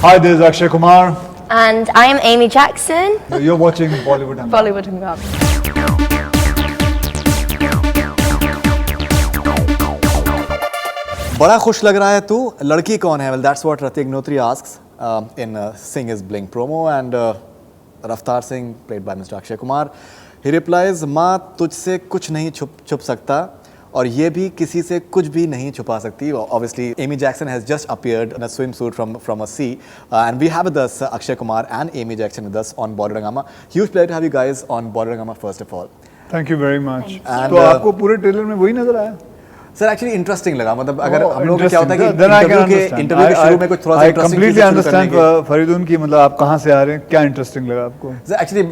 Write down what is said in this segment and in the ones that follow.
Hi, this is Akshay Kumar. And I am Amy Jackson. You're watching Bollywood Hungama. Bollywood Hungama. बड़ा खुश लग रहा है तू लड़की कौन है? Well, that's what Rati Agnihotri asks in Singh Is Bliing promo, and Raftaar Singh, played by Mr. Akshay Kumar, he replies, माँ तुझसे कुछ नहीं छुप सकता और ये भी किसी से कुछ भी नहीं छुपा सकती. Obviously, Amy Jackson has just appeared in a swimsuit from a sea, and we have with us Akshay Kumar and Amy Jackson with us on Bollywood Hungama. Huge pleasure to have you guys on Bollywood Hungama first of all. Thank you very much. And, तो आपको पूरे trailer में वही नजर आया? Sir actually interesting लगा, मतलब अगर हम लोग क्या होता है कि इंटरव्यू के शुरू में कुछ थोड़ा सा इंटरेस्टिंग कंप्लीटली अंडरस्टैंड फरीदून की, मतलब आप कहाँ से आ रहे हैं, क्या इंटरेस्टिंग लगा आपको? सर एक्चुअली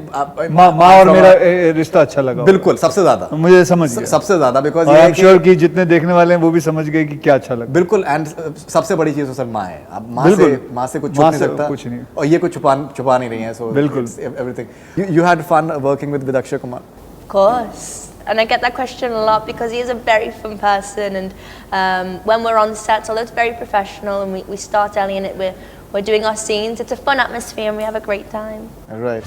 माँ और मेरा रिश्ता अच्छा लगा? बिल्कुल, सबसे ज्यादा मुझे समझ गया, सबसे ज्यादा, बिकॉज़ आई एम श्योर कि जितने देखने वाले हैं वो भी समझ गए कि क्या अच्छा लगा. बिल्कुल, एंड सबसे बड़ी चीज तो सर माँ है. आप माँ से कुछ छुप नहीं सकता, कुछ नहीं, और ये कुछ छुपा नहीं रही है. सो बिल्कुल everything. You had fun working with Akshay Kumar? Of course. And I get that question a lot because he is a very fun person, and when we're on sets, although it's very professional and we start early in it, we're doing our scenes, it's a fun atmosphere and we have a great time. Right.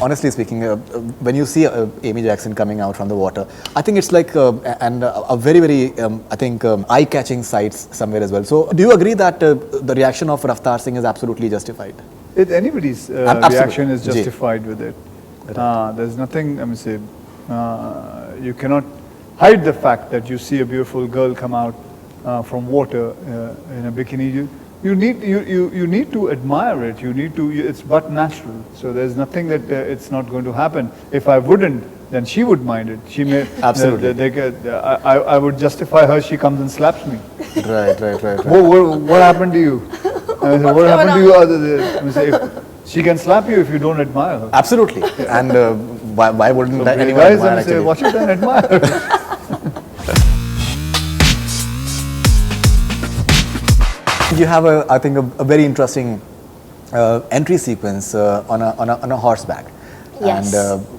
Honestly speaking, when you see Amy Jackson coming out from the water, I think it's like a very, very, I think, eye-catching sight somewhere as well. So, do you agree that the reaction of Raftaar Singh is absolutely justified? Anybody's reaction is justified with it. There's nothing, I mean, say, you cannot hide the fact that you see a beautiful girl come out from water in a bikini. You need to admire it. You need to. It's but natural. So there's nothing that it's not going to happen. If I wouldn't, then she would mind it. She may absolutely. I would justify her. She comes and slaps me. Right. What happened to you? What happened to you? She can slap you if you don't admire her. Absolutely. Yeah. And why wouldn't anyone guys admire actually? Watch it and admire. You have I think a very interesting entry sequence on a horseback. Yes.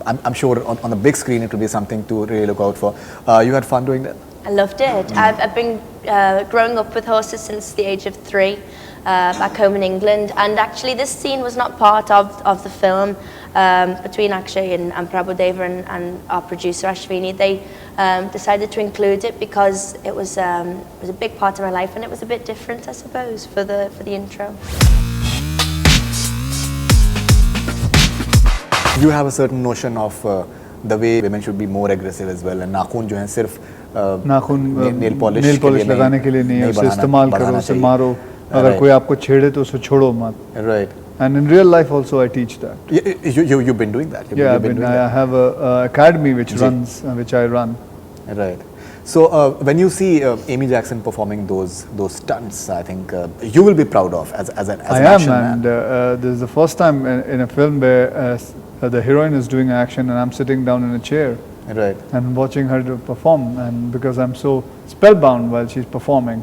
And I'm sure on the big screen it will be something to really look out for. You had fun doing that? I loved it. I've been growing up with horses since the age of 3 back home in England, and actually this scene was not part of the film between Akshay and Prabhudeva and our producer Ashwini. They decided to include it because it was a big part of my life and it was a bit different, I suppose, for the intro. You have a certain notion of the way women should be more aggressive as well, and नाखून जो हैं सिर्फ nail polish लगाने के लिए नहीं है, उसे इस्तेमाल करो, उसे मारो, अगर कोई आपको छेड़े तो उसे छोड़ो मत. Right. And in real life also I teach that. You've been doing that. I have a academy which I run. Right. So when you see Amy Jackson performing those stunts, I think you will be proud of as an action man. And this is the first time in a film where the heroine is doing action and I'm sitting down in a chair. Right. And watching her to perform, and because I'm so spellbound while she's performing,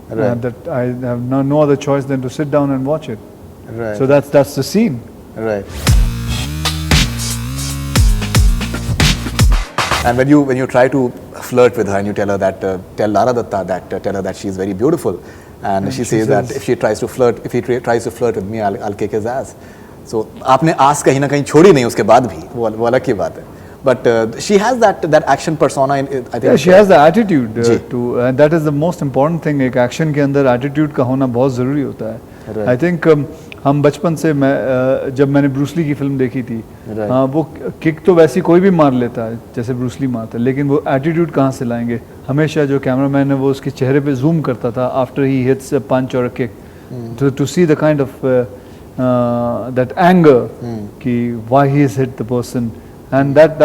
that I have no other choice than to sit down and watch it. Right. So that's the scene. Right. And when you try to flirt with her and you tell her that tell Lara Datta that she's very beautiful, and she says that if he tries to flirt with me, I'll kick his ass. So आपने आस कहीं ना कहीं छोड़ी नहीं उसके बाद भी, वो अलग की बात है. But she has that action persona. I think. Yeah, she has the attitude and that is the most important thing. एक action के अंदर attitude का होना बहुत ज़रूरी होता है. Right. I think हम बचपन से जब मैंने ब्रूस ली की फिल्म देखी थी, वो किक तो वैसी कोई भी मार लेता है जैसे ब्रूस ली मारता है, लेकिन वो एटीट्यूड कहाँ से लाएंगे? हमेशा जो कैमरामैन है वो उसके चेहरे पे जूम करता था after he hits a punch और a kick, to see the kind of that anger कि why he has hit the person, and that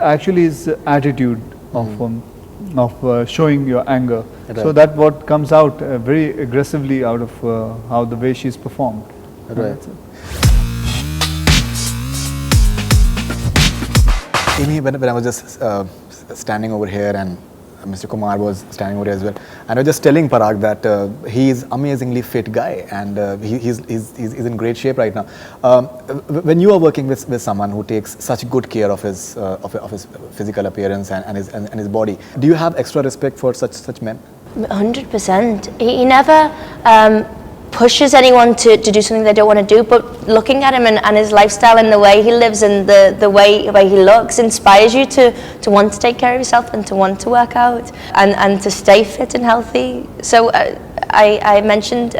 actually is attitude of showing your anger. Right. So that what comes out very aggressively out of how the way she's performed. Right. Amy, when I was just standing over here and Mr. Kumar was standing over here as well, and I was just telling Parag that he's amazingly fit guy and he's in great shape right now. When you are working with someone who takes such good care of his physical appearance and his body, do you have extra respect for such men? 100%. He never pushes anyone to do something they don't want to do, but looking at him and his lifestyle and the way he lives and the way he looks inspires you to want to take care of yourself and to want to work out and to stay fit and healthy. So I mentioned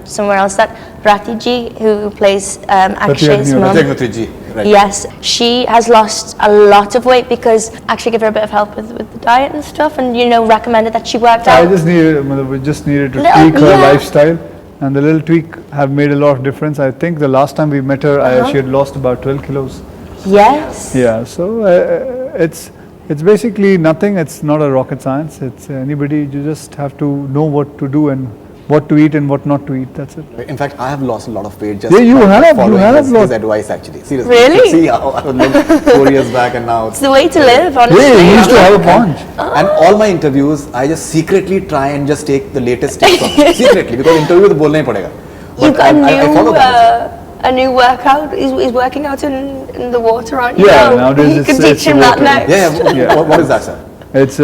somewhere else that Rati ji, who plays Akshay's mum, Rati Agnihotri ji, right. yes, she has lost a lot of weight because Akshay gave her a bit of help with the diet and stuff, and recommended that she worked out. We just needed to tweak her lifestyle, and the little tweak have made a lot of difference. I think the last time we met her, she had lost about 12 kilos. Yes. Yeah, so it's basically nothing. It's not a rocket science. It's anybody. You just have to know what to do and what to eat and what not to eat. That's it. In fact, I have lost a lot of weight just following his advice actually. Seriously. Really? See how I looked 4 years back and now. It's the way to live, honestly. Yeah, he used to have a punch. And all my interviews, I just secretly try and just take the latest tips from him. Secretly, because interview to bolna hi padega. You've got I follow that. a new workout. He's working out in the water, aren't you? Yeah, nowadays you can it's teach him that water. next. Yeah. What is that, sir? It's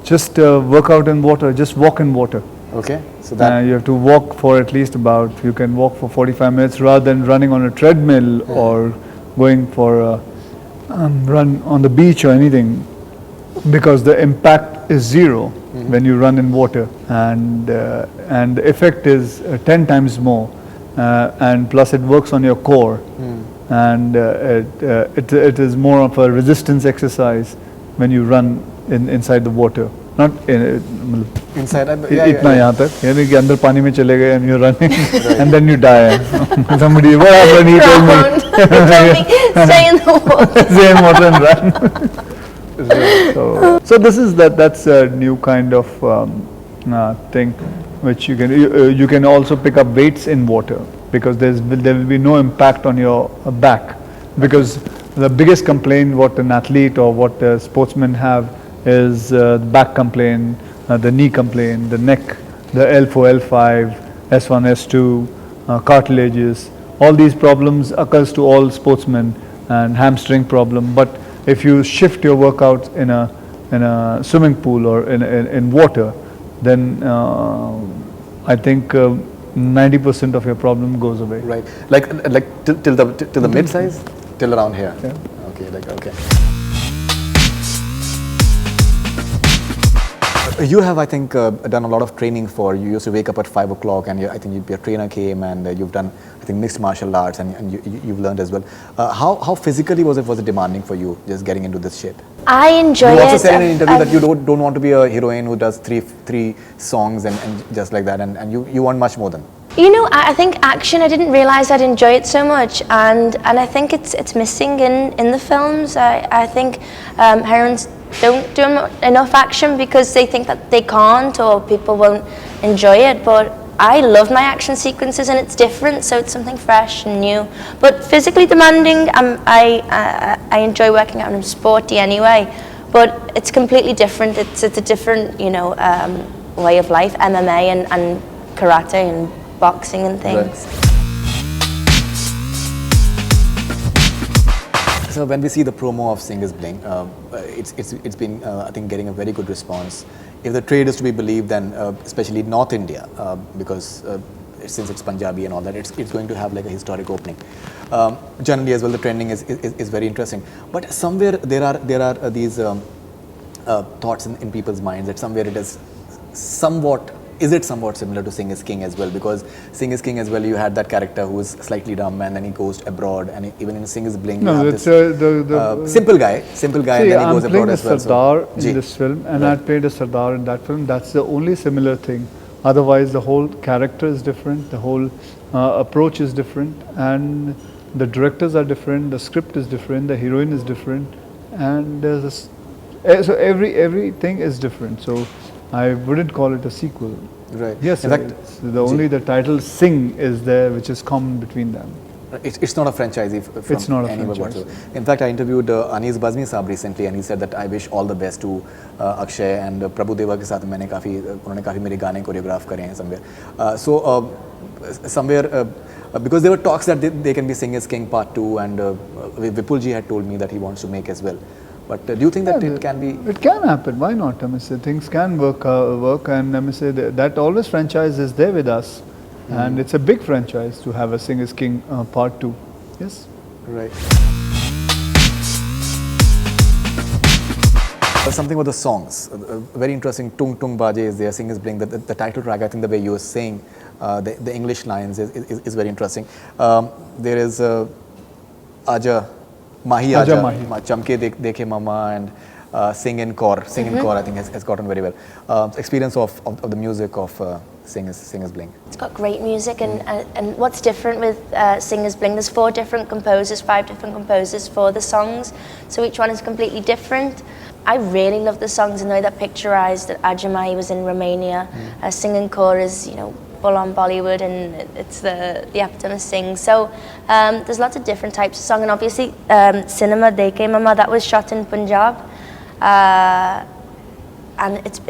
just workout in water. Just walk in water. Okay, so that You have to walk for at least you can walk for 45 minutes rather than running on a treadmill or going for a run on the beach or anything, because the impact is zero when you run in water, and the effect is 10 times more, and plus it works on your core, and it is more of a resistance exercise when you run inside the water. Not inside. इतना यहाँ तक यानी कि अंदर पानी में चले गए and you're running and then you die. Somebody, what happened? He told me. Stay in the water. Stay in water and run. So this is that's a new kind of thing which you can also pick up weights in water, because there will be no impact on your back, because the biggest complaint what an athlete or what a sportsman have is the back complaint, the knee complaint, the neck, the L4, L5, S1, S2, cartilages. All these problems occurs to all sportsmen, and hamstring problem. But if you shift your workouts in a swimming pool or in water, then I think 90% of your problem goes away. Right, like till the mid size, till around here. Yeah. Okay. You have, I think, done a lot of training for. You used to wake up at 5 o'clock, and I think your trainer came, and you've done, I think, mixed martial arts, and you've learned as well. How physically was it demanding for you, just getting into this shit? I enjoy it. You also said in an interview that you don't want to be a heroine who does three songs and just like that, and you want much more than. I think action, I didn't realize I'd enjoy it so much, and I think it's missing in the films. I think heroines don't do enough action because they think that they can't or people won't enjoy it, but I love my action sequences, and it's different, so it's something fresh and new. But physically demanding, I enjoy working out, and I'm sporty anyway, but it's completely different. It's a different way of life, MMA and karate and boxing and things. Right. So when we see the promo of Singh Is Bliing, it's been I think getting a very good response. If the trade is to be believed, then especially North India, because since it's Punjabi and all that, it's going to have like a historic opening. Generally as well, the trending is very interesting. But somewhere there are these thoughts in people's minds that somewhere it is somewhat. Is it somewhat similar to Singh Is King as well? Because Singh Is King as well, you had that character who is slightly dumb, and then he goes abroad, and even in Singh Is Bliing, No, you have it's this simple guy, See, and then he goes I'm abroad playing a as well. Sardar Ji. in this film, and Right. I played a Sardar in that film. That's the only similar thing. Otherwise, the whole character is different, the whole approach is different, and the directors are different, the script is different, the heroine is different, and there's so everything is different. So I wouldn't call it a sequel. Right. Yes, In fact, it's only the title Singh is there, which is common between them. it's not a franchisee from It's not a anywhere franchise. whatsoever. In fact, I interviewed Anis Bazmi Saab recently, and he said that I wish all the best to Akshay and Prabhu Deva के साथ मैंने उन्होंने काफी मेरे गाने choreograph करे हैं somewhere. Somewhere because there were talks that they can be Singh Is King Part 2, and Vipul ji had told me that he wants to make as well. But do you think that it can be? It can happen. Why not? I mean, say things can work, and I mean, say that always franchise is there with us, and it's a big franchise to have a Singh Is King Part 2. Yes. Right. Something about the songs. Very interesting. Tung Tung Baje is there. Singh Is Bliing. The title track. I think the way you were saying the English lines is very interesting. There is Aja Mahi Aja, Chamke Dekhe Mama, and Sing in Core. Sing in Core, I think, has gotten very well. Experience of the music of Singh Is Bliing. It's got great music, and what's different with Singh Is Bliing, there's 4 different composers, 5 different composers for the songs, so each one is completely different. I really love the songs and the way that picturized that Ajamai was in Romania. Sing in Core is, you know, full on Bollywood, and it's the epitome of Singh. So there's lots of different types of song, and obviously Cinema Dekhe Mama, that was shot in Punjab, and it's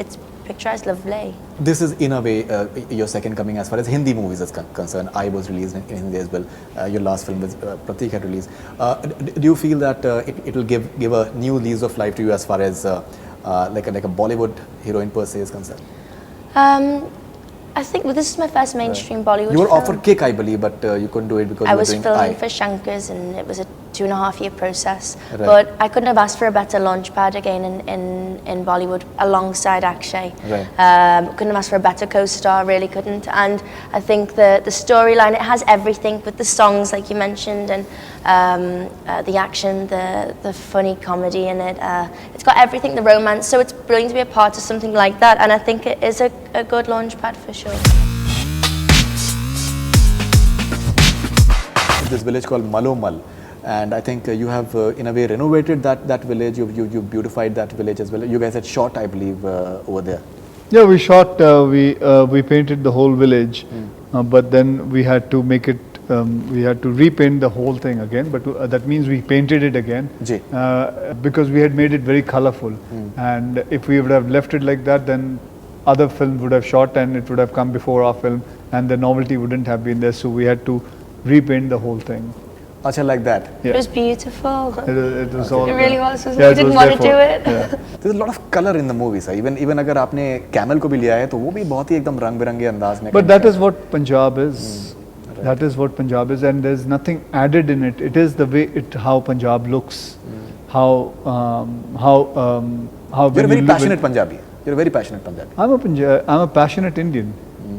picturized lovely. This is in a way your second coming as far as Hindi movies is concerned. I was released in Hindi as well. Your last film was Pratik had released. Do you feel that it will give a new lease of life to you as far as like a Bollywood heroine per se is concerned? I think this is my first mainstream Bollywood You were film. offered Kick, I believe, but you couldn't do it because I you were was doing filming I. for Shankars, and it was a 2.5-year process. Right. But I couldn't have asked for a better launchpad again in Bollywood alongside Akshay. Right. Couldn't have asked for a better co-star, really couldn't. And I think the storyline, it has everything, but the songs, like you mentioned, and the action, the funny comedy in it, it's got everything, the romance. So it's brilliant to be a part of something like that, and I think it is a good launchpad for sure. This village called Malomal, and I think you have in a way renovated that village. You beautified that village as well. You guys had shot, I believe, over there. Yeah, we shot. We painted the whole village, but then we had to make it. We had to repaint the whole thing again. But that means we painted it again because we had made it very colorful. And if we would have left it like that, then other films would have shot and it would have come before our film, and the novelty wouldn't have been there. So we had to repaint the whole thing. Acha, like that. Yeah. It was beautiful. It was all. It really was. Yeah, We didn't want to do it. Yeah. There's a lot of color in the movie, sir. Even अगर आपने camel को भी लिया है, तो वो भी बहुत ही एकदम रंग-बिरंगे अंदाज में. But that is what Punjab is. Right. That is what Punjab is, and there's nothing added in it. It is the way how Punjab looks, how. You're a very passionate Punjabi. You're a very passionate Punjabi. I'm a passionate Indian,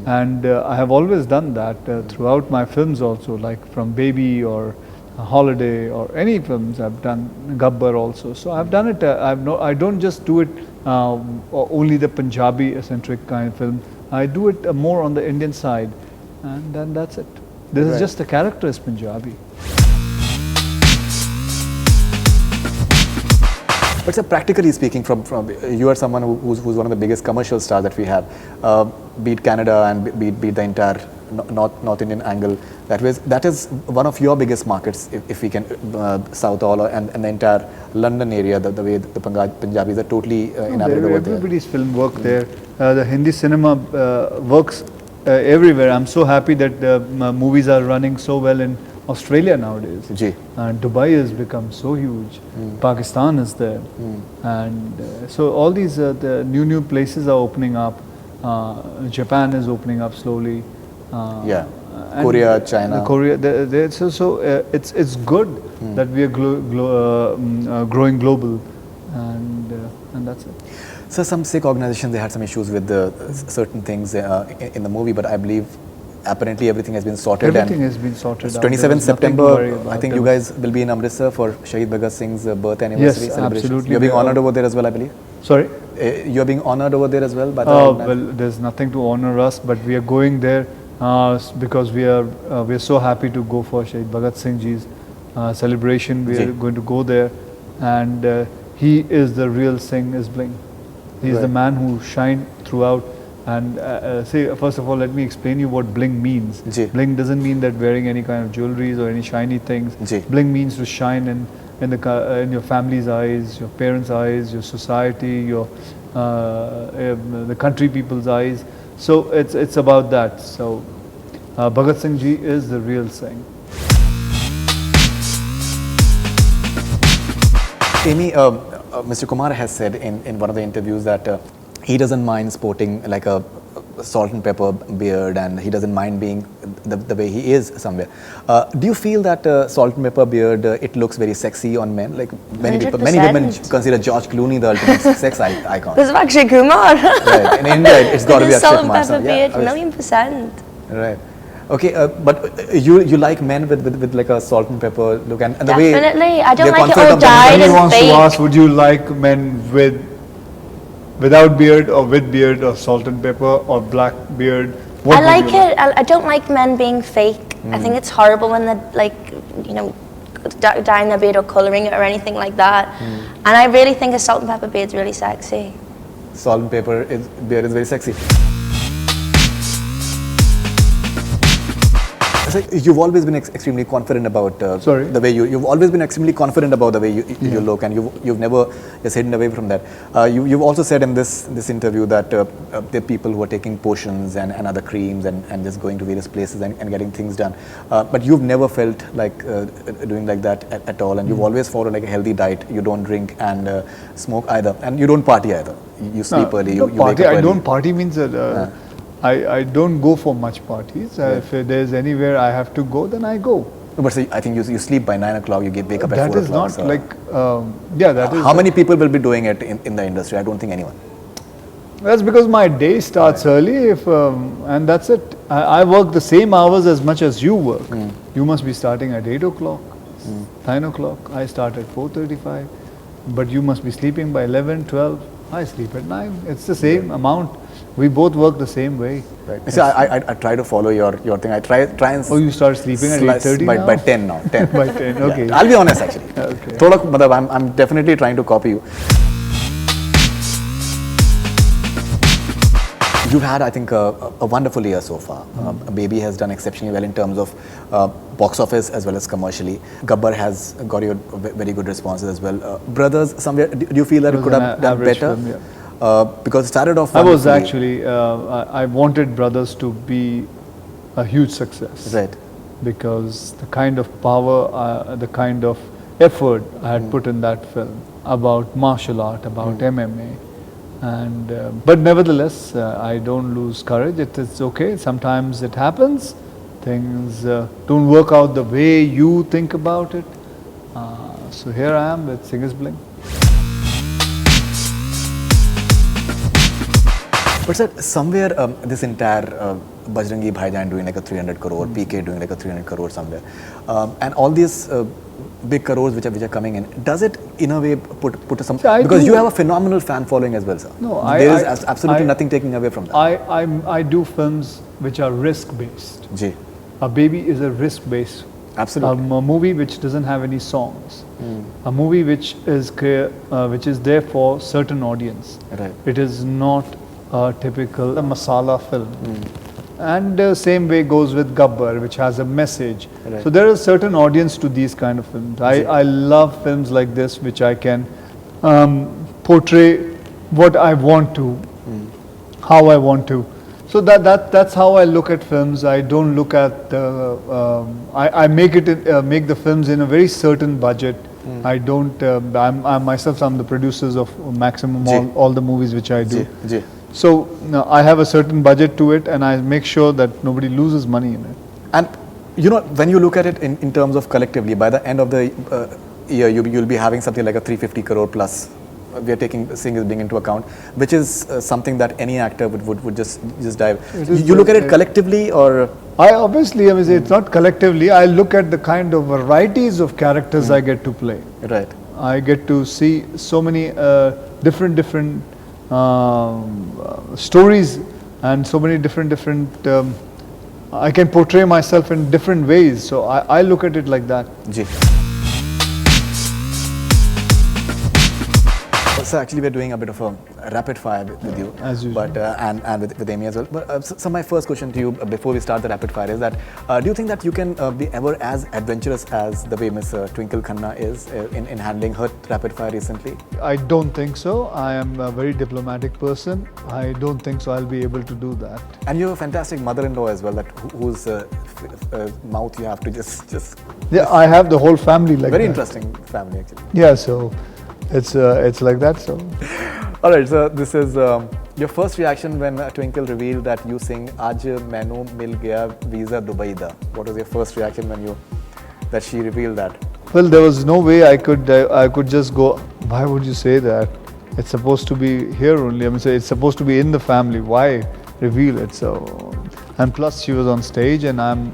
and I have always done that throughout my films also, like from Baby or Holiday or any films I've done, Gabbar also. So I've done it. I don't just do it only the Punjabi eccentric kind of film. I do it more on the Indian side, and then that's it. This is just the character is Punjabi. But sir, practically speaking, from you are someone who's one of the biggest commercial stars that we have, beat Canada and beat the entire North Indian angle. That is one of your biggest markets, if we can, South all and the entire London area. The way the Punjabis are totally enamored over there. Everybody's film work there. The Hindi cinema works everywhere. I'm so happy that the movies are running so well in Australia nowadays. Dubai has become so huge. Pakistan is there, and so all these the new places are opening up. Japan is opening up slowly. Korea, China. Korea. It's good that we are growing global, and that's it. So some Sikh organizations, they had some issues with certain things in the movie, but I believe apparently everything has been sorted. Everything has been sorted. 27th September, I think you guys will be in Amritsar for Shaheed Bhagat Singh's birth anniversary celebration. Absolutely. You're being honored over there as well, I believe. Sorry? You're being honored over there as well? By the well, there's nothing to honor us, but we are going there because we are so happy to go for Shaheed Bhagat Singh ji's celebration. We are going to go there, and he is the real Singh Is Bliing. He is the man who shined throughout. And first of all, let me explain you what bling means. Bling doesn't mean that wearing any kind of jewelries or any shiny things. Bling means to shine in your family's eyes, your parents' eyes, your society, the country people's eyes. So it's about that. So Bhagat Singh ji is the real Singh. Amy, Mr. Kumar has said in one of the interviews that he doesn't mind sporting like a salt and pepper beard, and he doesn't mind being the way he is somewhere. Do you feel that salt and pepper beard, it looks very sexy on men? Like many women consider George Clooney the ultimate sex icon. Because of Akshay Kumar. Right. In India, it's got to be Akshay Kumar. Salt and pepper beard, 1,000,000%. Right. Okay, but you like men with like a salt and pepper look, and the way Definitely. I don't they're like it confident all of them. dyed He and wants to fake. ask, would you like men without beard or with beard, or salt and pepper or black beard? What I would like you it. I don't like men being fake. I think it's horrible when they're like, you know, dyeing their beard or colouring it or anything like that. And I really think a salt and pepper beard's really sexy. Salt and pepper beard is very sexy. It's like you've always been extremely confident about the way you've always been extremely confident about the way you look, and you've never just hidden away from that. You've also said in this interview that there are people who are taking potions and other creams and just going to various places and getting things done, but you've never felt like doing like that at all, and you've always followed like a healthy diet. You don't drink and smoke either, and you don't party either. You sleep early. You wake up early. I don't party means that I don't go for much parties. If there's anywhere I have to go, then I go. But see, I think you sleep by 9 o'clock. You wake up at 4 o'clock. That is not so like that is. How many people will be doing it in the industry? I don't think anyone. That's because my day starts early, and that's it. I work the same hours as much as you work. You must be starting at 8 o'clock, 9 o'clock. I start at 4:35, but you must be sleeping by 11, 12. I sleep at 9. It's the same amount. We both work the same way. Right. See, I try to follow your thing. I try and. Oh, you start sleeping at 8:30 now? By 10 now. 10. By 10. Okay. Yeah. I'll be honest, actually. Okay. I'm definitely trying to copy you. You've had, I think, a wonderful year so far. Baby has done exceptionally well in terms of box office as well as commercially. Gabbar has got you very good responses as well. Brothers, somewhere, do you feel that it could have done better? Film, yeah. Because it started off. I was actually, I wanted Brothers to be a huge success. Right. Because the kind of power, the kind of effort I had put in that film about martial art, about MMA. And but nevertheless, I don't lose courage. It's okay. Sometimes it happens. Things don't work out the way you think about it. So here I am with Singh Is Bliing. But sir, somewhere this entire Bajrangi Bhaijaan doing like a 300 crore, PK doing like a 300 crore somewhere, and all these big crores which are coming in, does it in a way put some, because you have a phenomenal fan following as well, sir. No, there is absolutely nothing taking away from that. I do films which are risk based. Ji. A Baby is a risk based. Absolutely. A movie which doesn't have any songs. A movie which is there for certain audience. Right. It is not a typical masala film. And same way goes with Gabbar, which has a message. Right. So there is a certain audience to these kind of films. I love films like this, which I can portray what I want to, how I want to. So that's how I look at films. I don't look at the. I make the films in a very certain budget. I don't. I'm myself. I'm the producers of maximum all the movies which I do. So I have a certain budget to it, and I make sure that nobody loses money in it. And you know, when you look at it in terms of collectively, by the end of the year, you'll be having something like a 350 crore plus. We are taking Singh Is Bliing into account, which is something that any actor would just dive. You look at it collectively, or I obviously, I mean, it's not collectively. I look at the kind of varieties of characters I get to play. Right. I get to see so many different stories and so many different. I can portray myself in different ways. So I look at it like that. Ji. So actually, we're doing a bit of a rapid fire with you, as usual, but and with Amy as well. But so my first question to you before we start the rapid fire is that do you think that you can be ever as adventurous as the way Miss Twinkle Khanna is in handling her rapid fire recently? I don't think so. I am a very diplomatic person. I don't think so I'll be able to do that. And you have a fantastic mother-in-law as well, that whose mouth you have to just. Yeah, I have the whole family like very that. interesting family actually. Yeah, so it's like that. So All right, so this is your first reaction when Twinkle revealed that you sing "Aaj mainu mil gaya visa Dubai da." What was your first reaction when that she revealed that? well, there was no way I could just go. Why would you say that? It's supposed to be here only. I mean, it's supposed to be in the family. Why reveal it? So, and plus she was on stage and I'm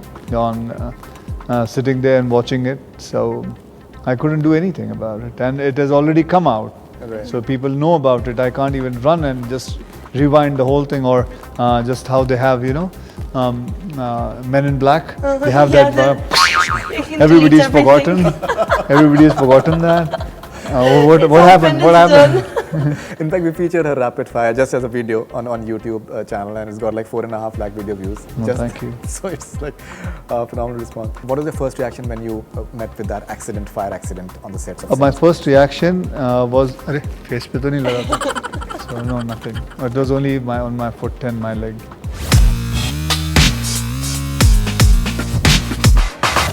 sitting there and watching it. So I couldn't do anything about it, and it has already come out. Right. So people know about it. I can't even run and just rewind the whole thing, or just how they have, Men in Black. They have Yeah, that. you can Everybody's delete everything. forgotten. Everybody's forgotten that. What It's happened? What happened, happened? In fact, we featured her rapid fire just as a video on YouTube channel, and it's got like 4.5 lakh video views. Oh, Just, thank you. So it's like a phenomenal response. What was your first reaction when you met with that fire accident on the sets of My Sing? first reaction was, "Arey, face pe to nahi laga tha." So no, nothing. It was only on my foot and my leg.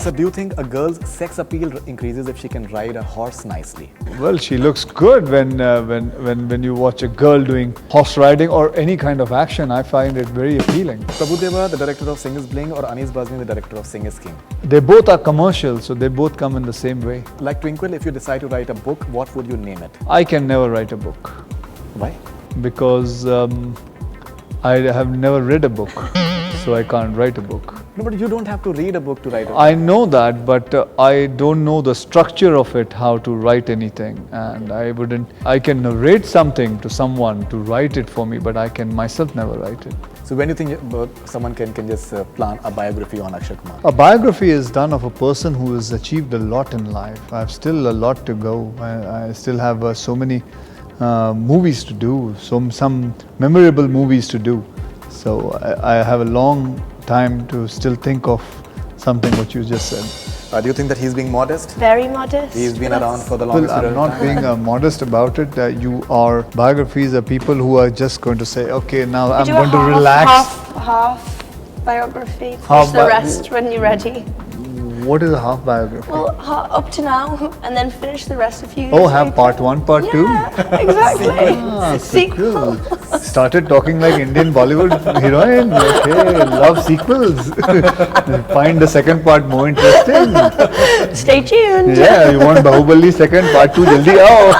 So do you think a girl's sex appeal increases if she can ride a horse nicely? Well, she looks good when you watch a girl doing horse riding or any kind of action. I find it very appealing. Prabhu Deva, the director of Singh Is Bliing, or Anis Bazmi, the director of Singh Is King? They both are commercial, so they both come in the same way. Like Twinkle, if you decide to write a book, what would you name it? I can never write a book Why? because I have never read a book, so I can't write a book. No, but you don't have to read a book to write a book. I know that, but I don't know the structure of it, how to write anything, and I can narrate something to someone to write it for me, but I can myself never write it. So when do you think someone can just plan a biography on Akshay Kumar? A biography is done of a person who has achieved a lot in life. I have still a lot to go. I still have so many movies to do, some memorable movies to do. So I have a long time to still think of something what you just said. Do you think that he's being modest? Very modest. He's been around for the Well, longest I'm period of not time. being modest about it. Biographies are people who are just going to say, okay, now I'm Do going to a relax. half biography. Half Finish the rest when you're ready. What is a half biography? Well, up to now, and then finish the rest of you. Oh, have part 1, part 2? Yeah, exactly. Ah, so Sequel. cool. Started talking like Indian Bollywood heroine. Okay, love sequels. Find the second part more interesting. Stay tuned. Yeah, you want Bahubali second part 2? Jaldi aao.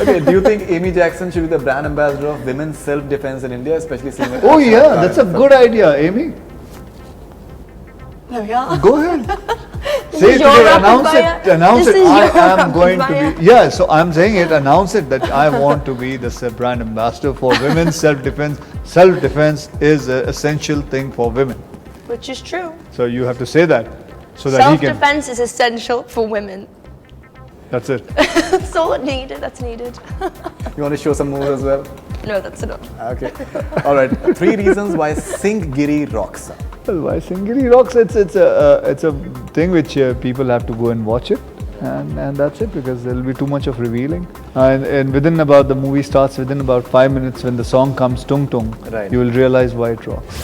Okay, do you think Amy Jackson should be the brand ambassador of women's self-defense in India, especially seeing Oh yeah, that's a good idea, Amy. There we are. Go ahead. This Say is it your today, rapid announce fire. it, announce This it. is I your am rapid going to fire. be, yeah, so I'm saying it, announce it that I want to be the brand ambassador for women's self-defense. Self-defense is an essential thing for women. Which is true. So you have to say that so that he can, Self-defense is essential for women. that's it. That's all it needed. That's needed. You want to show some moves as well? No, that's enough. Okay. All right. 3 reasons why Singh Giri rocks. Well, why Singhiri rocks? It's a thing which people have to go and watch it, and that's it, because there will be too much of revealing. And within about the movie starts within about 5 minutes when the song comes tung tung, Right. you will realize why it rocks.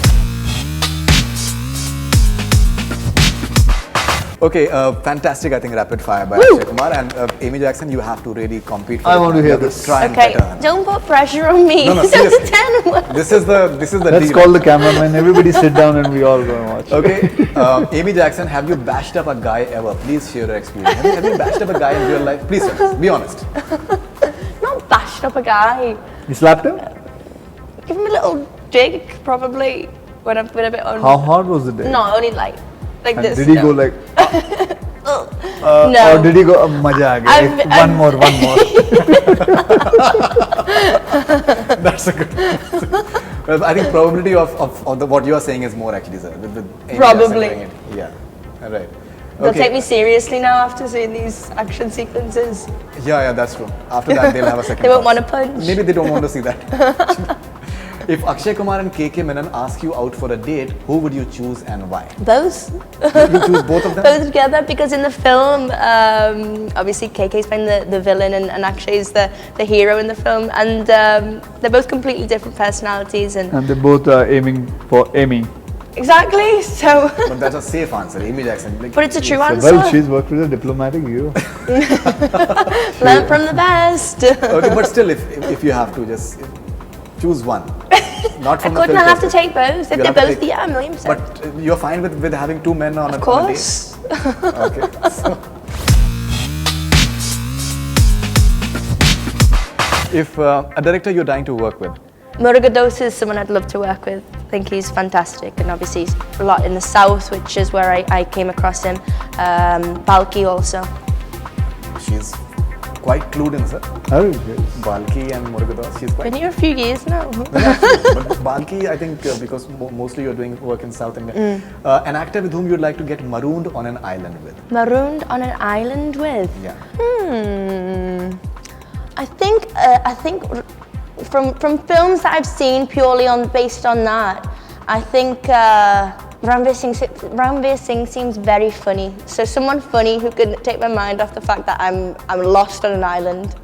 Okay, fantastic, I think, rapid fire by Akshay Kumar. And Amy Jackson, you have to really compete for I it. want to You hear have this. Try and Okay, better. don't put pressure on me. No, no, Just seriously. 10 words. This is the Let's deal. call the cameraman. Everybody sit down and we all go and watch. Okay, Amy Jackson, have you bashed up a guy ever? Please share your experience. Have you bashed up a guy in real life? Please, sir, be honest. Not bashed up a guy. You slapped him? Give him a little dig, probably, when I've been a bit on. How hard was the day? No, only like And this. did he no. go like, No. or did he go, maja aa gaya, one more. That's a good. Well, I think probability of what you are saying is more actually, sir. With Amy Probably. Jackson doing it. Yeah. All right. They'll take me seriously now after seeing these action sequences. Yeah, that's true. After that, they'll have a second. They won't pass. want to punch. Maybe they don't want to see that. If Akshay Kumar and KK Menon ask you out for a date, who would you choose and why? Both. You choose both of them? Both together, because in the film, obviously KK's playing the villain and Akshay's the hero in the film, and they're both completely different personalities. And And they both are aiming for Amy. Exactly. So. But that's a safe answer, Amy Jackson. Like, But it's a true answer. Well, she's worked with a diplomatic hero. Learn from the best. Okay, but still, if you have to just choose one, not from I couldn't the film have to process. take both. If You they're have to both, take- yeah, 1,000,000%. But you're fine with having two men on Of a course. On a date? Okay. So, if a director you're dying to work with, Murugadosa is someone I'd love to work with. I think he's fantastic, and obviously he's a lot in the south, which is where I came across him. Balki also. she's quite clued in, sir. Oh, yes. Balki and Murugadoss, she's quite. Been here a few years now. But Balki, I think, because mostly you're doing work in South India. An actor with whom you'd like to get marooned on an island with. Marooned on an island with. Yeah. I think from films that I've seen purely based on that, I think Ranveer Singh seems very funny. So someone funny who can take my mind off the fact that I'm lost on an island.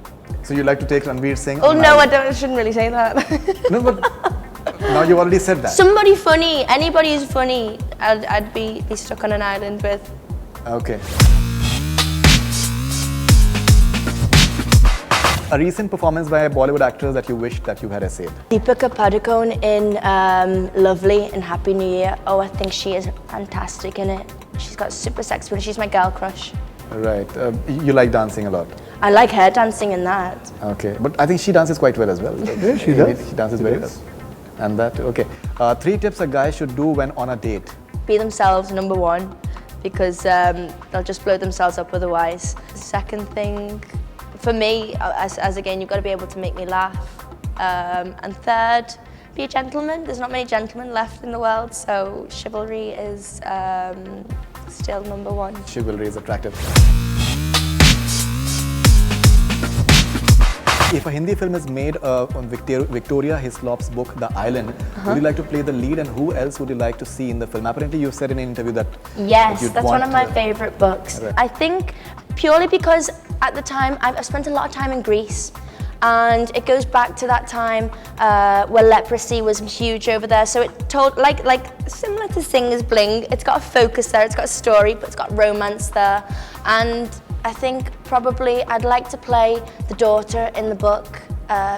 So you like to take Ranveer Singh? Oh on an no, island? I shouldn't really say that. No, but now you've already said that. Somebody funny, anybody who's funny, I'd be stuck on an island with. Okay. A recent performance by a Bollywood actor that you wished that you had essayed. Deepika Padukone in Lovely and Happy New Year. Oh, I think she is fantastic in it. She's got super sex appeal. She's my girl crush. Right. You like dancing a lot. I like her dancing in that. Okay. But I think she dances quite well as well. Yeah, she does. She dances very well. And that, okay. 3 tips a guy should do when on a date. Be themselves, number one, because they'll just blow themselves up otherwise. Second thing, for me, as again, you've got to be able to make me laugh. And third, be a gentleman. There's not many gentlemen left in the world, so chivalry is still number one. Chivalry is attractive. If a Hindi film is made on Victoria Hislop's book, The Island, would you like to play the lead, and who else would you like to see in the film? Apparently you said in an interview that Yes, you'd that's want one of my to- favorite books. Right. I think purely because at the time I've spent a lot of time in Greece, and it goes back to that time where leprosy was huge over there. So it told like similar to Singh Is Bliing. It's got a focus there, it's got a story, but it's got romance there. And I think probably I'd like to play the daughter in the book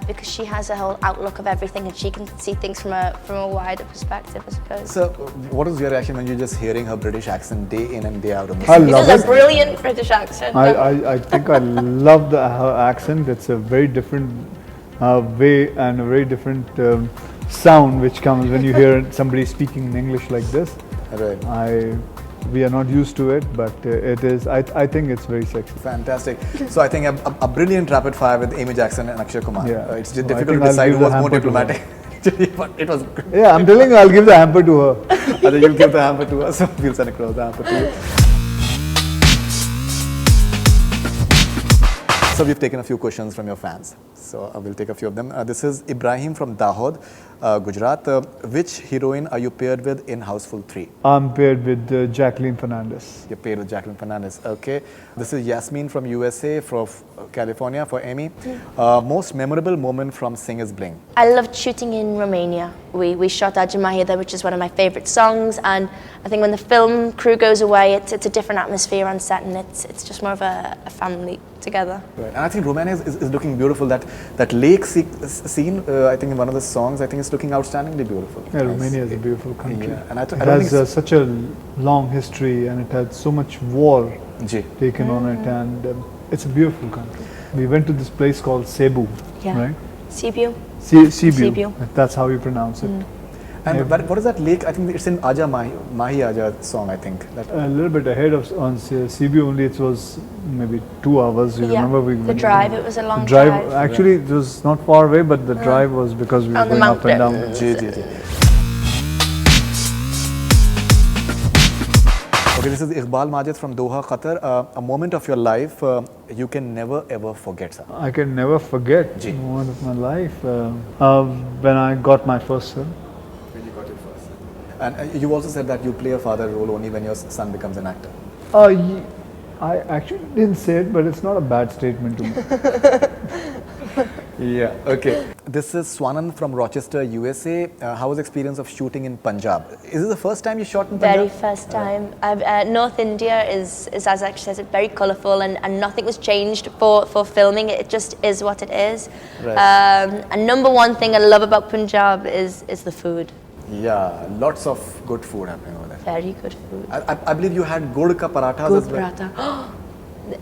because she has a whole outlook of everything, and she can see things from a wider perspective, I suppose. So, what is your reaction when you're just hearing her British accent day in and day out on the I screen? love This is it. a brilliant British accent. I think I love her accent. It's a very different way and a very different sound which comes when you hear somebody speaking in English like this. Right. We are not used to it, but it is. I think it's very sexy. Fantastic. So I think a brilliant rapid fire with Amy Jackson and Akshay Kumar. Yeah. It's So I difficult think to I'll decide give who the was more hamper to her. diplomatic. But it was great. Yeah, I'm telling you, I'll give the hamper to her. I think you'll give the hamper to us, so we'll send across the hamper to you. So we've taken a few questions from your fans. So I will take a few of them. This is Ibrahim from Dahod, Gujarat. Which heroine are you paired with in Houseful 3? I'm paired with Jacqueline Fernandez. You're paired with Jacqueline Fernandez. Okay. This is Yasmin from USA, from California for Amy. Most memorable moment from Singh Is Bliing. I loved shooting in Romania. We shot Ajamahia there, which is one of my favourite songs, and I think when the film crew goes away, it's a different atmosphere on set, and it's just more of a family together. Right. And I think Romania is looking beautiful. That lake scene, I think in one of the songs, I think it's looking outstandingly beautiful. Yeah, Romania is a beautiful country. Yeah. And I It don't think has such a long history, and it had so much war Ji. taken on it, and it's a beautiful country. We went to this place called Cebu, Yeah. right? Sibiu. Cebu. Sibiu. That's how you pronounce it. And what is that lake? I think it's in Aja Mahi Aja song, I think. That, A little bit ahead of on Cebu only. It was maybe 2 hours. You Yeah, remember we the went- drive, it was a long drive. drive. Actually, it was not far away, but the drive was because we were On the going up and down. mountain. Ji, ji, ji. Okay, this is Iqbal Majid from Doha, Qatar. A moment of your life you can never ever forget, sir. I can never forget Ji. the moment of my life when I got my first son. When you got it first. And you also said that you play a father role only when your son becomes an actor. I actually didn't say it, but it's not a bad statement to me. Yeah, okay. This is Swanand from Rochester, USA. How was the experience of shooting in Punjab? Is this the first time you shot in Punjab? Very first time. North India is as Akshay says, very colourful and nothing was changed for filming. It just is what it is. Right. And number one thing I love about Punjab is the food. Yeah, lots of good food happening over there. Very good food. I believe you had gud ka parathas Good as well. paratha.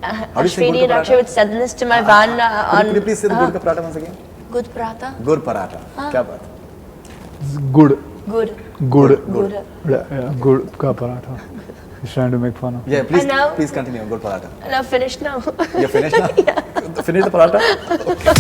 How do you say Ashwini gud and ka Akshay paratha? would send this to my van Could you please say the gud ka paratha once again? Good paratha. Gur paratha. Kya baat? Good. Good. Good. Good. Yeah, good ka paratha. He's trying to make fun of. Yeah, please, And now- please continue. Good paratha. And I'm finished now. You're finished now? Finish the paratha? Okay.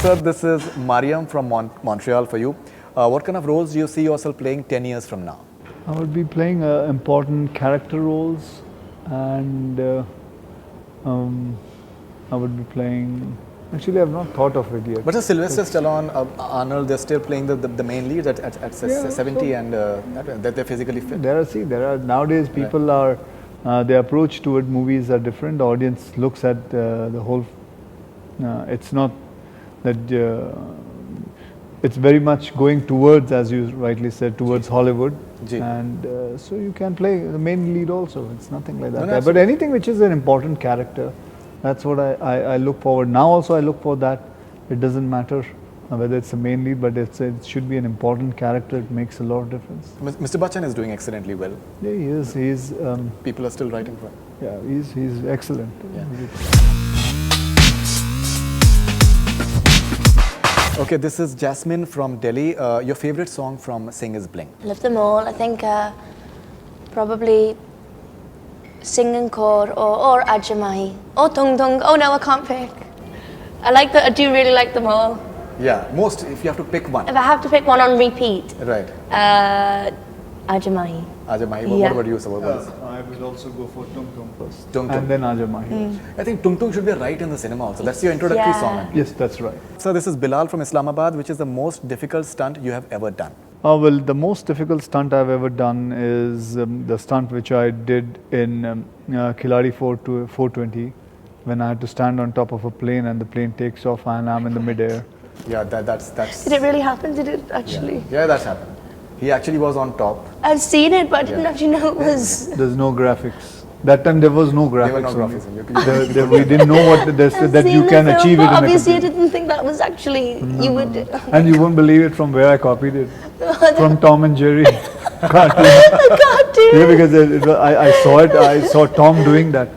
Sir, this is Mariam from Montreal for you. What kind of roles do you see yourself playing 10 years from now? I would be playing important character roles, and I would be playing. Actually, I've not thought of it yet. But Sylvester Stallone, Arnold, they're still playing the main leads at 70 and that they're physically fit. There are nowadays people are their approach toward movies are different. The audience looks at the whole. It's not that it's very much going towards, as you rightly said, towards Hollywood, and so you can play the main lead also. It's nothing like that. No, But anything which is an important character, that's what I look forward. Now also I look for that. It doesn't matter whether it's the main lead, but it should be an important character. It makes a lot of difference. Mr. Bachchan is doing excellently well. Yeah, he is. He's People are still writing for him. yeah, he's excellent. Yeah. Okay, this is Jasmine from Delhi. Your favorite song from Singh Is Bliing? Love them all. I think probably Sing and Kaur or Ajamai or Tung Tung. Oh no, I can't pick. I do really like them all. Yeah, most if you have to pick one. If I have to pick one on repeat, Right. Aja Mahi. Aja Mahi, Yeah. what about you, sir? What was it? I will also go for Tung Tung first, Tung Tung. and then Aja Mahi. I think Tung Tung should be right in the cinema also. That's your introductory Yeah. song. Yes, that's right. So this is Bilal from Islamabad. Which is the most difficult stunt you have ever done? Well, the most difficult stunt I've ever done is the stunt which I did in Khiladi 420, when I had to stand on top of a plane and the plane takes off and I'm in the midair. Yeah, that's. Did it really happen? Did it actually? Yeah, that's happened. He actually was on top. I've seen it, but I didn't actually know it was. There's no graphics. That time there was no graphics. There were no on graphics. it. We didn't know what that you can achieve it in a Obviously, I computer. didn't think that was actually you would. And you won't believe it from where I copied it. From Tom and Jerry cartoon. I can't do Yeah, it. because I saw it. I saw Tom doing that.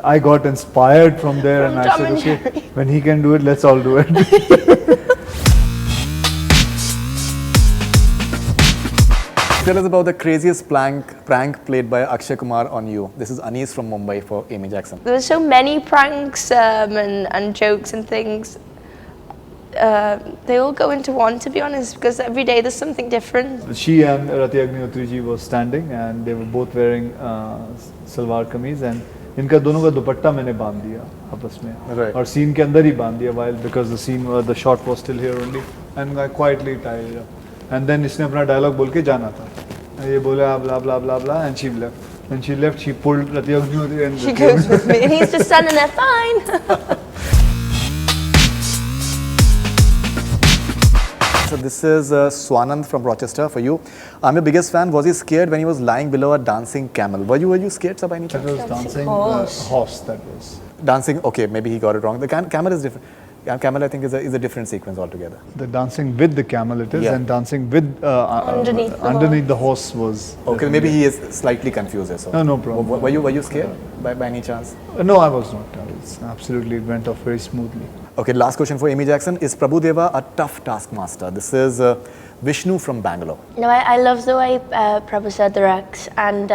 I got inspired from there, From and I Tom said, and okay, Jerry. when he can do it, let's all do it. Tell us about the craziest prank played by Akshay Kumar on you. This is Anis from Mumbai for Amy Jackson. There were so many pranks and jokes and things. They all go into one, to be honest, because every day there's something different. She and Rati Agnihotri ji was standing, and they were both wearing salwar kameez, and इनका दोनों का दुपट्टा मैंने बांध दिया आपस में, Right. और scene के अंदर ही बांध दिया, while because the shot was still here only, and I quietly tied it up. And then इसने अपना dialogue बोल के जाना था. ये बोला blah blah blah blah, and she left. When she left, she pulled Rati Agnihotri and She goes with me, and he's just standing there, fine. So this is Swanand from Rochester for you. I'm your biggest fan. Was he scared when he was lying below a dancing camel? Were you scared, sir, by any That chance? was dancing horse. horse. That was Dancing, okay, maybe he got it wrong. The camel is different. Camel, I think, is a different sequence altogether. the dancing with the camel. It is, Yeah. and dancing with Underneath the horse was. Okay, maybe he is slightly confused. So. No, no problem. Were you scared by any chance? No, I was not. I was absolutely. It went off very smoothly. Okay, last question for Amy Jackson. Is Prabhu Deva a tough taskmaster? This is Vishnu from Bangalore. No, I love the way Prabhu directs, and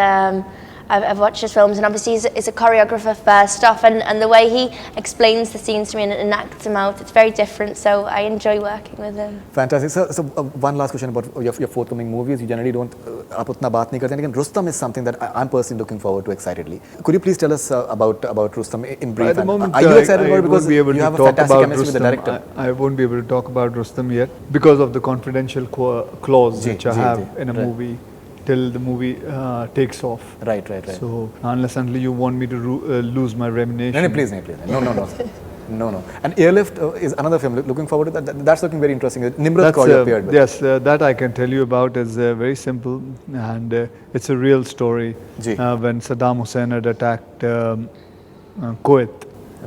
I've watched his films, and obviously he's a choreographer first off, and the way he explains the scenes to me and acts them out, it's very different, so I enjoy working with him. Fantastic. So one last question about your forthcoming movies. You generally don't, आप उतना बात नहीं करते, लेकिन Rustam is something that I'm personally looking forward to excitedly. Could you please tell us about Rustam in brief? At the moment, Are you excited about it because be able you to have a talk fantastic about chemistry with the Rustam. director? I won't be able to talk about Rustam yet because of the confidential clause Ji, which I ji, have ji. in a Right. movie. till the movie takes off. Right. So unless until you want me to lose my remuneration. No, please. No. And Airlift is another film. Looking forward to that. That's looking very interesting. Nimrat Kaur you appeared with. Yes, that I can tell you about is very simple, and it's a real story. When Saddam Hussein had attacked Kuwait,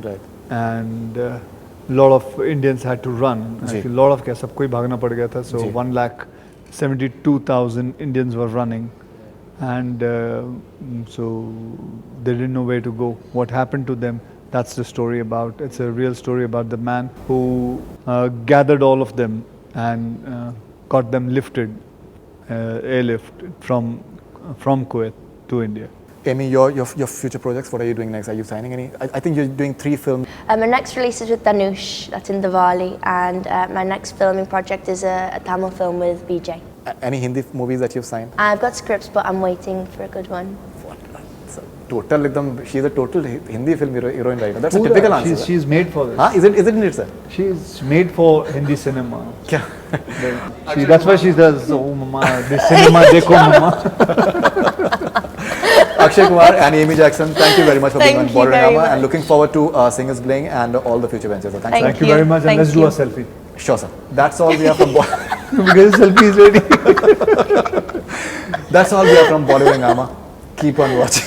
right, and a lot of Indians had to run. Actually, a lot of सबको ही भागना पड़ गया था. So 1,72,000 Indians were running, and so they didn't know where to go. What happened to them? That's the story about. It's a real story about the man who gathered all of them and got them lifted, airlift from Kuwait to India. Amy, your future projects, what are you doing next? Are you signing any? I think you're doing 3 films. My next release is with Dhanush, that's in Diwali, and my next filming project is a Tamil film with BJ. Any Hindi movies that you've signed? I've got scripts, but I'm waiting for a good one. She's a total Hindi film heroine right now. That's a typical answer. She's made for this. Isn't it, sir? She's made for Hindi cinema. Kya? That's why she does, oh mama, this cinema dekho mama. Akshay Kumar and Amy Jackson, thank you very much for being on Bollywood Hungama, and looking forward to Singh Is Bliing and all the future ventures. So Thank you very much, and let's do a selfie. Sure, sir. That's all we have from Because the selfie is ready. That's all we have from Bollywood Hungama. Keep on watching.